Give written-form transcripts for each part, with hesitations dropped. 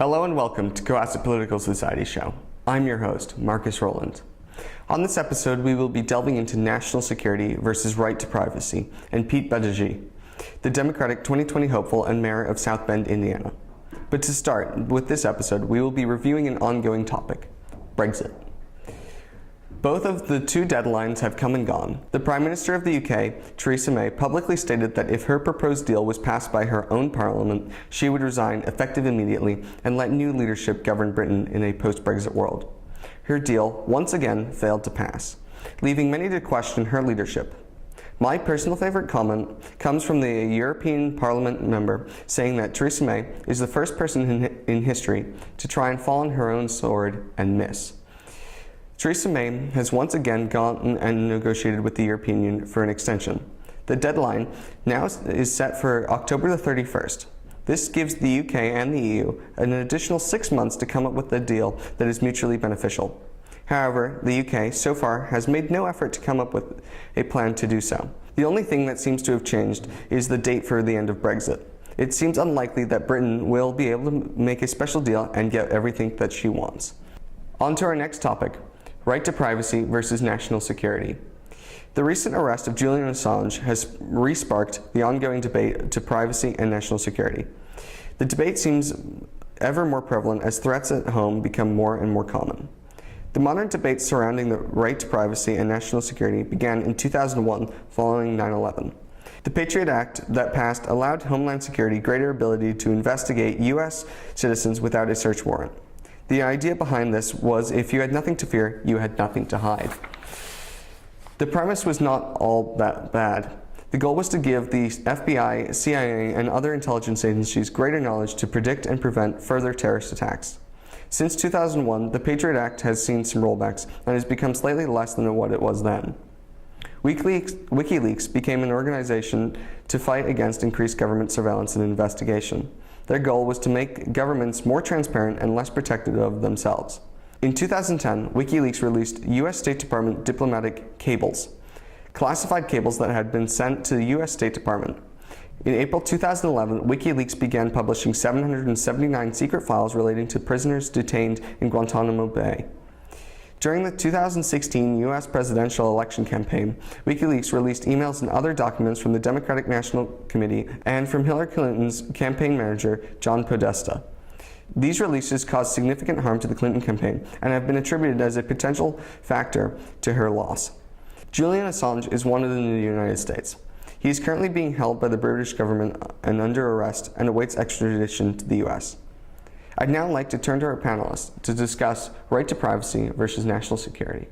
Hello and welcome to Coasset Political Society Show. I'm your host, Marcus Rowland. On this episode, we will be delving into national security versus right to privacy and Pete Budgie, the Democratic 2020 hopeful and mayor of South Bend, Indiana. But to start with this episode, we will be reviewing an ongoing topic, Brexit. Both of the two deadlines have come and gone. The Prime Minister of the UK, Theresa May, publicly stated that if her proposed deal was passed by her own parliament, she would resign effective immediately and let new leadership govern Britain in a post-Brexit world. Her deal, once again, failed to pass, leaving many to question her leadership. My personal favorite comment comes from the European Parliament member saying that Theresa May is the first person in history to try and fall on her own sword and miss. Theresa May has once again gone and negotiated with the European Union for an extension. The deadline now is set for October the 31st. This gives the UK and the EU an additional 6 months to come up with a deal that is mutually beneficial. However, the UK so far has made no effort to come up with a plan to do so. The only thing that seems to have changed is the date for the end of Brexit. It seems unlikely that Britain will be able to make a special deal and get everything that she wants. On to our next topic. Right to privacy versus national security. The recent arrest of Julian Assange has re-sparked the ongoing debate to privacy and national security. The debate seems ever more prevalent as threats at home become more and more common. The modern debate surrounding the right to privacy and national security began in 2001 following 9/11. The Patriot Act that passed allowed Homeland Security greater ability to investigate U.S. citizens without a search warrant. The idea behind this was if you had nothing to fear, you had nothing to hide. The premise was not all that bad. The goal was to give the FBI, CIA, and other intelligence agencies greater knowledge to predict and prevent further terrorist attacks. Since 2001, the Patriot Act has seen some rollbacks and has become slightly less than what it was then. WikiLeaks became an organization to fight against increased government surveillance and investigation. Their goal was to make governments more transparent and less protective of themselves. In 2010, WikiLeaks released U.S. State Department diplomatic cables, classified cables that had been sent to the U.S. State Department. In April 2011, WikiLeaks began publishing 779 secret files relating to prisoners detained in Guantanamo Bay. During the 2016 U.S. presidential election campaign, WikiLeaks released emails and other documents from the Democratic National Committee and from Hillary Clinton's campaign manager, John Podesta. These releases caused significant harm to the Clinton campaign and have been attributed as a potential factor to her loss. Julian Assange is wanted in the United States. He is currently being held by the British government and under arrest and awaits extradition to the U.S. I'd now like to turn to our panelists to discuss right to privacy versus national security.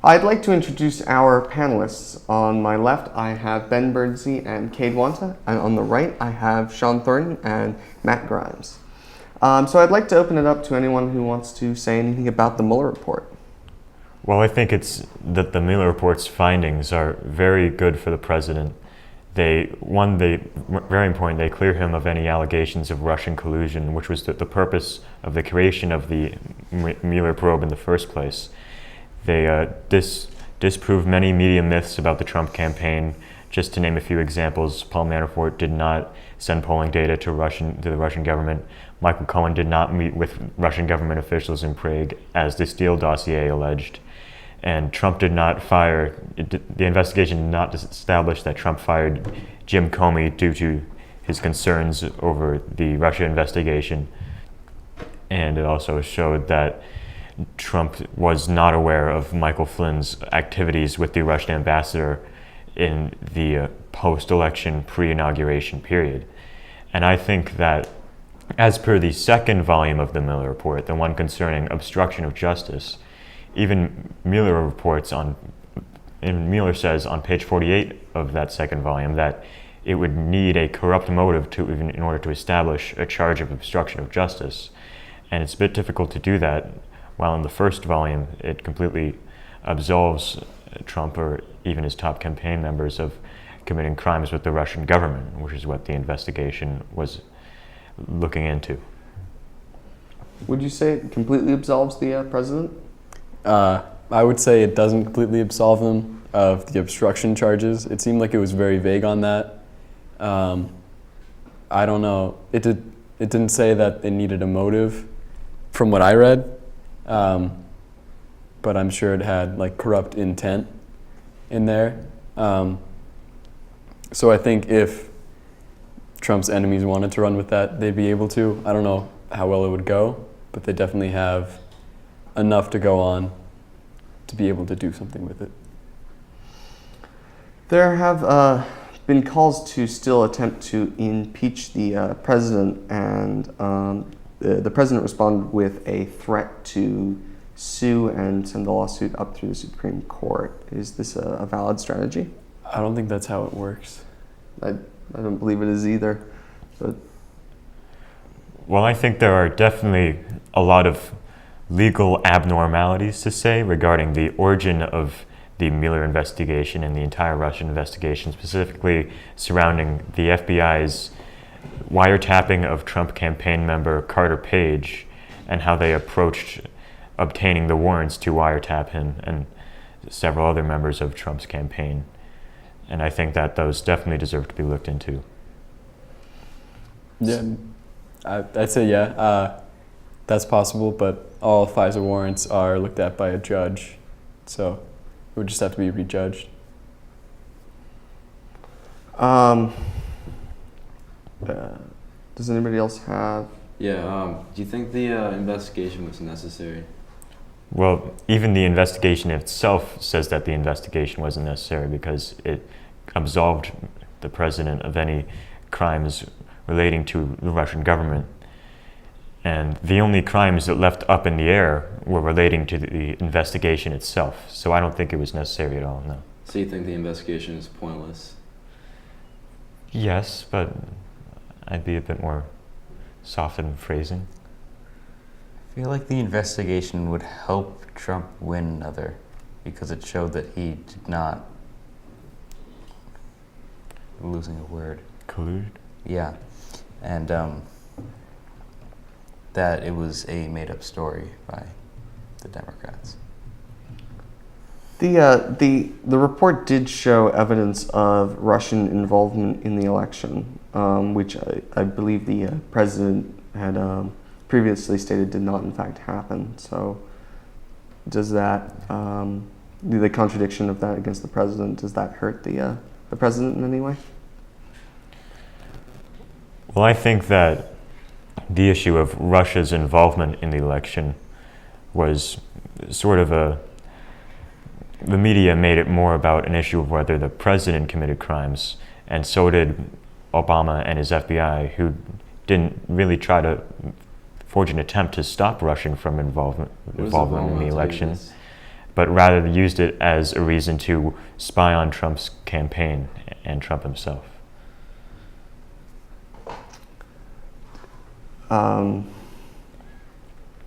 I'd like to introduce our panelists. On my left, I have Ben Birdsey and Cade Wanta, and on the right, I have Sean Thornton and Matt Grimes. So I'd like to open it up to anyone who wants to say anything about the Mueller report. Well, I think it's that the Mueller report's findings are very good for the president. Very important, they clear him of any allegations of Russian collusion, which was the purpose of the creation of the Mueller probe in the first place. They disprove many media myths about the Trump campaign. Just to name a few examples, Paul Manafort did not send polling data to the Russian government. Michael Cohen did not meet with Russian government officials in Prague, as the Steele dossier alleged. And Trump did not the investigation did not establish that Trump fired Jim Comey due to his concerns over the Russia investigation. And it also showed that Trump was not aware of Michael Flynn's activities with the Russian ambassador in the post-election pre-inauguration period. And I think that as per the second volume of the Mueller report, the one concerning obstruction of justice, even Mueller says on page 48 of that second volume that it would need a corrupt motive in order to establish a charge of obstruction of justice. And it's a bit difficult to do that, while in the first volume it completely absolves Trump or even his top campaign members of committing crimes with the Russian government, which is what the investigation was looking into. Would you say it completely absolves the president? I would say it doesn't completely absolve him of the obstruction charges. It seemed like it was very vague on that. I don't know. It didn't say that they needed a motive, from what I read, but I'm sure it had like corrupt intent in there. So I think if Trump's enemies wanted to run with that, they'd be able to. I don't know how well it would go, but they definitely have enough to go on to be able to do something with it. There have been calls to still attempt to impeach the president, and the president responded with a threat to sue and send the lawsuit up through the Supreme Court. Is this a valid strategy? I don't think that's how it works. I don't believe it is either. But Well, I think there are definitely a lot of legal abnormalities to say regarding the origin of the Mueller investigation and the entire Russian investigation, specifically surrounding the FBI's wiretapping of Trump campaign member Carter Page and how they approached obtaining the warrants to wiretap him and several other members of Trump's campaign. And I think that those definitely deserve to be looked into. Yeah, I'd say yeah, that's possible, but all FISA warrants are looked at by a judge, so it would just have to be rejudged. Does anybody else have? Yeah, do you think the investigation was necessary? Well, even the investigation itself says that the investigation wasn't necessary because it absolved the president of any crimes relating to the Russian government. And the only crimes that left up in the air were relating to the investigation itself. So I don't think it was necessary at all, no. So you think the investigation is pointless? Yes, but I'd be a bit more soft in phrasing. I feel like the investigation would help Trump win another because it showed that he did not, losing a word. Collude? Yeah, and that it was a made-up story by the Democrats. The report did show evidence of Russian involvement in the election, which I believe the president had previously stated did not in fact happen. So does that, the contradiction of that against the president, does that hurt the president in any way? Well, I think that the issue of Russia's involvement in the election was sort of the media made it more about an issue of whether the president committed crimes, and so did Obama and his FBI, who didn't really try to forge an attempt to stop Russia from involvement in the election, but rather used it as a reason to spy on Trump's campaign and Trump himself.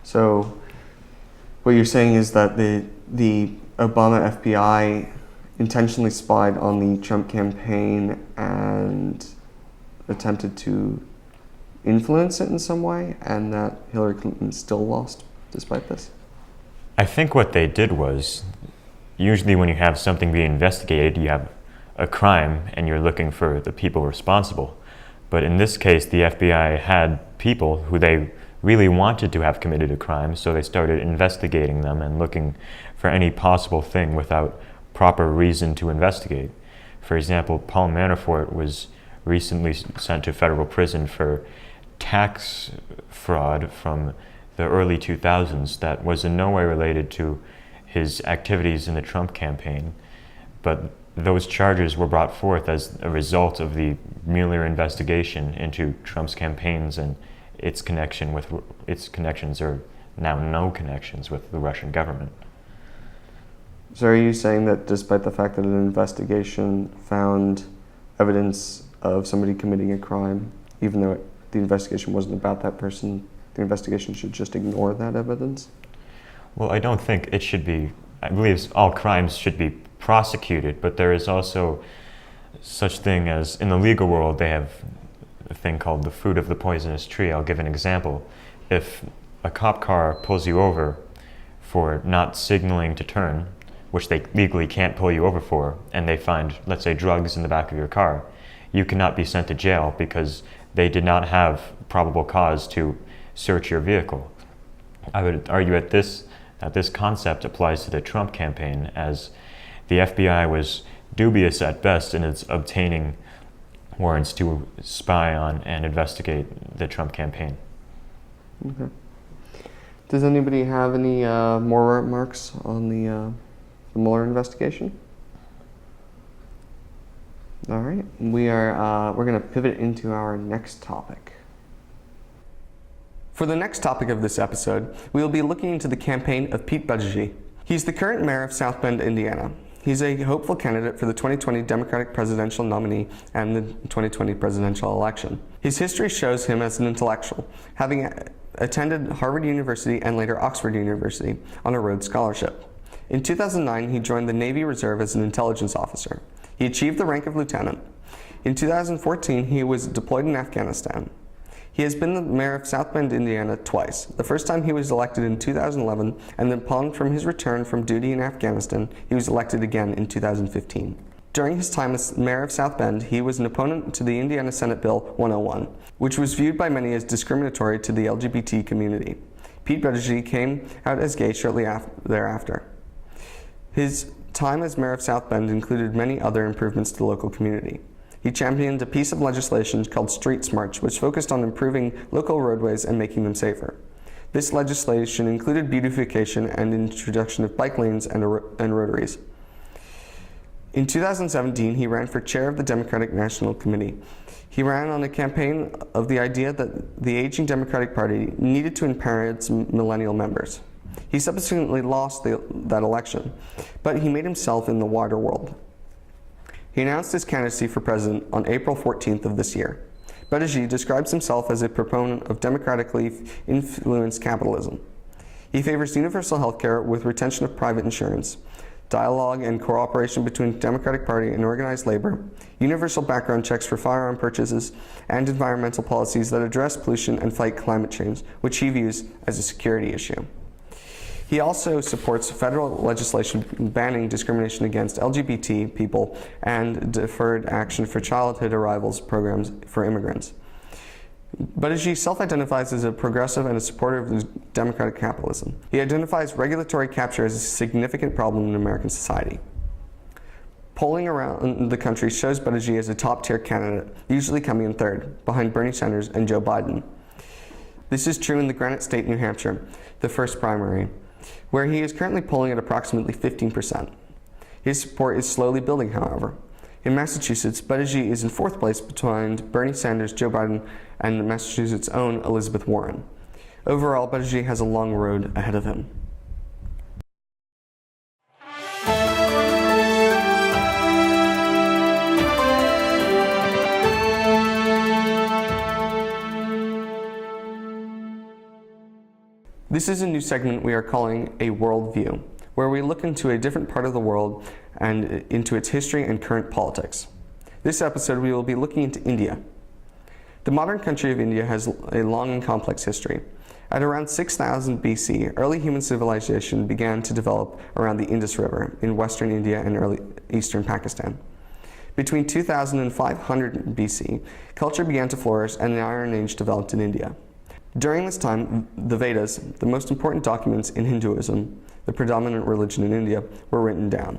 So what you're saying is that the Obama FBI intentionally spied on the Trump campaign and attempted to influence it in some way, and that Hillary Clinton still lost despite this? I think what they did was, usually when you have something being investigated, you have a crime and you're looking for the people responsible. But in this case, the FBI had people who they really wanted to have committed a crime, so they started investigating them and looking for any possible thing without proper reason to investigate. For example, Paul Manafort was recently sent to federal prison for tax fraud from the early 2000s that was in no way related to his activities in the Trump campaign, but those charges were brought forth as a result of the Mueller investigation into Trump's campaigns and its connections or now no connections with the Russian government. So are you saying that despite the fact that an investigation found evidence of somebody committing a crime, even though the investigation wasn't about that person, the investigation should just ignore that evidence? Well, I don't think it should be. I believe all crimes should be prosecuted, but there is also such thing as, in the legal world, they have a thing called the fruit of the poisonous tree. I'll give an example. If a cop car pulls you over for not signaling to turn, which they legally can't pull you over for, and they find, let's say, drugs in the back of your car, you cannot be sent to jail because they did not have probable cause to search your vehicle. I would argue that this concept applies to the Trump campaign, as the FBI was dubious at best in its obtaining warrants to spy on and investigate the Trump campaign. Okay. Does anybody have any more remarks on the Mueller investigation? All right, we're going to pivot into our next topic. For the next topic of this episode, we will be looking into the campaign of Pete Budgie. He's the current mayor of South Bend, Indiana. He's a hopeful candidate for the 2020 Democratic presidential nominee and the 2020 presidential election. His history shows him as an intellectual, having attended Harvard University and later Oxford University on a Rhodes Scholarship. In 2009, he joined the Navy Reserve as an intelligence officer. He achieved the rank of lieutenant. In 2014, he was deployed in Afghanistan. He has been the mayor of South Bend, Indiana twice. The first time he was elected in 2011, and then upon from his return from duty in Afghanistan, he was elected again in 2015. During his time as mayor of South Bend, he was an opponent to the Indiana Senate Bill 101, which was viewed by many as discriminatory to the LGBT community. Pete Budgie came out as gay shortly thereafter. His time as mayor of South Bend included many other improvements to the local community. He championed a piece of legislation called Street Smarts, which focused on improving local roadways and making them safer. This legislation included beautification and introduction of bike lanes and rotaries. In 2017, he ran for chair of the Democratic National Committee. He ran on a campaign of the idea that the aging Democratic Party needed to empower its millennial members. He subsequently lost that election, but he made himself in the wider world. He announced his candidacy for president on April 14th of this year. Budgie describes himself as a proponent of democratically influenced capitalism. He favors universal health care with retention of private insurance, dialogue and cooperation between the Democratic Party and organized labor, universal background checks for firearm purchases, and environmental policies that address pollution and fight climate change, which he views as a security issue. He also supports federal legislation banning discrimination against LGBT people and deferred action for childhood arrivals programs for immigrants. Budgie self-identifies as a progressive and a supporter of democratic capitalism. He identifies regulatory capture as a significant problem in American society. Polling around the country shows Budgie as a top-tier candidate, usually coming in third, behind Bernie Sanders and Joe Biden. This is true in the Granite State, New Hampshire, the first primary, where he is currently polling at approximately 15%. His support is slowly building, however. In Massachusetts, Budgie is in fourth place behind Bernie Sanders, Joe Biden, and Massachusetts' own Elizabeth Warren. Overall, Budgie has a long road ahead of him. This is a new segment we are calling A World View, where we look into a different part of the world and into its history and current politics. This episode we will be looking into India. The modern country of India has a long and complex history. At around 6000 BC, early human civilization began to develop around the Indus River in western India and early eastern Pakistan. Between 2000 and 500 BC, culture began to flourish and the Iron Age developed in India. During this time, the Vedas, the most important documents in Hinduism, the predominant religion in India, were written down.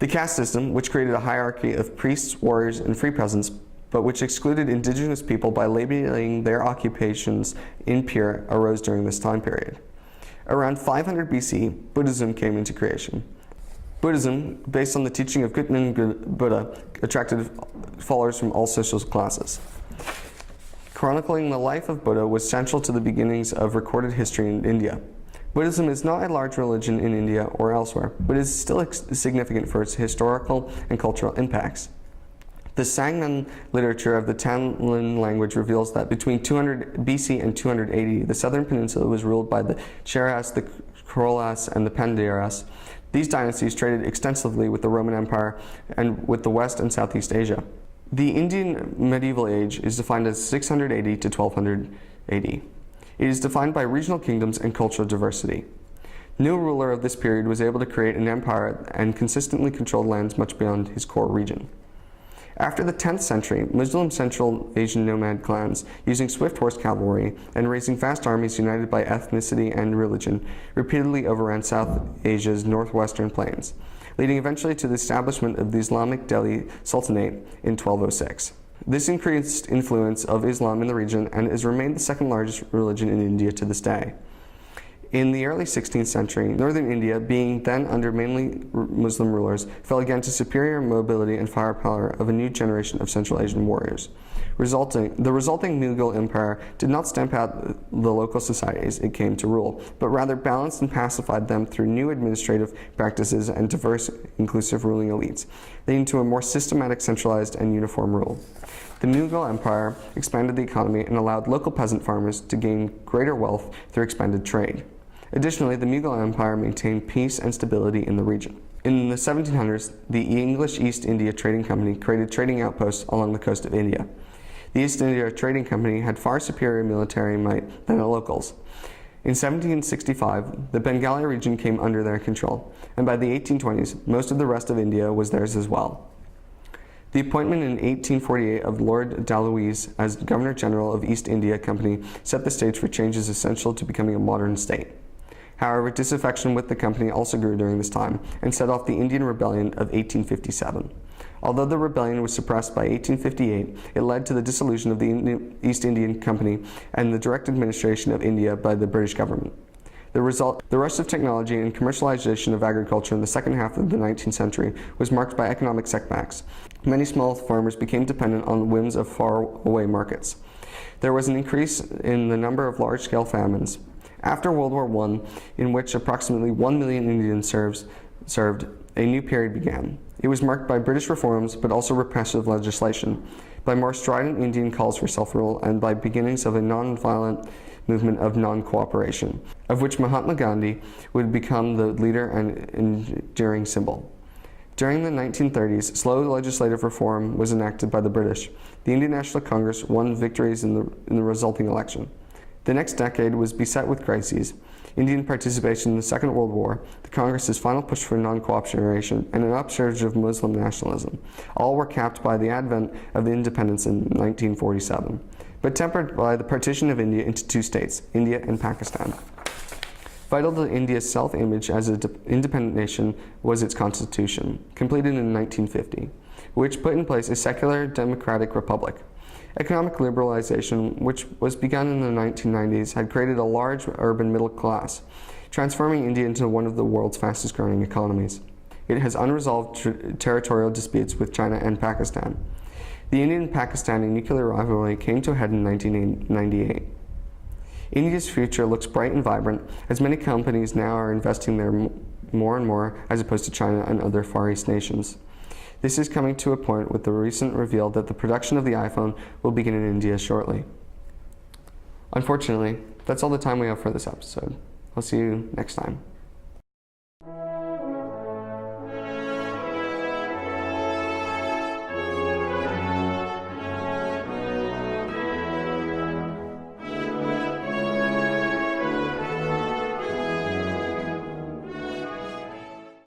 The caste system, which created a hierarchy of priests, warriors, and free peasants, but which excluded indigenous people by labeling their occupations impure, arose during this time period. Around 500 BC, Buddhism came into creation. Buddhism, based on the teaching of Gautama Buddha, attracted followers from all social classes. Chronicling the life of Buddha was central to the beginnings of recorded history in India. Buddhism is not a large religion in India or elsewhere, but is still significant for its historical and cultural impacts. The Sangam literature of the Tamil language reveals that between 200 BC and 280, the southern peninsula was ruled by the Cheras, the Cholas, and the Pandyaras. These dynasties traded extensively with the Roman Empire and with the West and Southeast Asia. The Indian medieval age is defined as 680 to 1200 AD. It is defined by regional kingdoms and cultural diversity. No ruler of this period was able to create an empire and consistently controlled lands much beyond his core region. After the 10th century, Muslim Central Asian nomad clans, using swift horse cavalry and raising vast armies united by ethnicity and religion, repeatedly overran South Asia's northwestern plains, leading eventually to the establishment of the Islamic Delhi Sultanate in 1206. This increased influence of Islam in the region and has remained the second largest religion in India to this day. In the early 16th century, northern India, being then under mainly Muslim rulers, fell again to superior mobility and firepower of a new generation of Central Asian warriors. The resulting Mughal Empire did not stamp out the local societies it came to rule, but rather balanced and pacified them through new administrative practices and diverse, inclusive ruling elites, leading to a more systematic, centralized, and uniform rule. The Mughal Empire expanded the economy and allowed local peasant farmers to gain greater wealth through expanded trade. Additionally, the Mughal Empire maintained peace and stability in the region. In the 1700s, the English East India Trading Company created trading outposts along the coast of India. The East India Trading Company had far superior military might than the locals. In 1765, the Bengali region came under their control, and by the 1820s, most of the rest of India was theirs as well. The appointment in 1848 of Lord Dalhousie as Governor General of East India Company set the stage for changes essential to becoming a modern state. However, disaffection with the company also grew during this time and set off the Indian Rebellion of 1857. Although the rebellion was suppressed by 1858, it led to the dissolution of the East Indian Company and the direct administration of India by the British government. The rush of technology and commercialization of agriculture in the second half of the 19th century was marked by economic setbacks. Many small farmers became dependent on the whims of far-away markets. There was an increase in the number of large-scale famines. After World War I, in which approximately 1 million Indians served, a new period began. It was marked by British reforms, but also repressive legislation, by more strident Indian calls for self-rule, and by beginnings of a non-violent movement of non-cooperation, of which Mahatma Gandhi would become the leader and enduring symbol. During the 1930s, slow legislative reform was enacted by the British. The Indian National Congress won victories in the resulting election. The next decade was beset with crises: Indian participation in the Second World War, the Congress's final push for non-cooperation, and an upsurge of Muslim nationalism. All were capped by the advent of the independence in 1947, but tempered by the partition of India into two states, India and Pakistan. Vital to India's self-image as an independent nation was its constitution, completed in 1950, which put in place a secular democratic republic. Economic liberalization, which was begun in the 1990s, had created a large urban middle class, transforming India into one of the world's fastest growing economies. It has unresolved territorial disputes with China and Pakistan. The Indian-Pakistani nuclear rivalry came to a head in 1998. India's future looks bright and vibrant, as many companies now are investing there more and more, as opposed to China and other Far East nations. This is coming to a point with the recent reveal that the production of the iPhone will begin in India shortly. Unfortunately, that's all the time we have for this episode. I'll see you next time.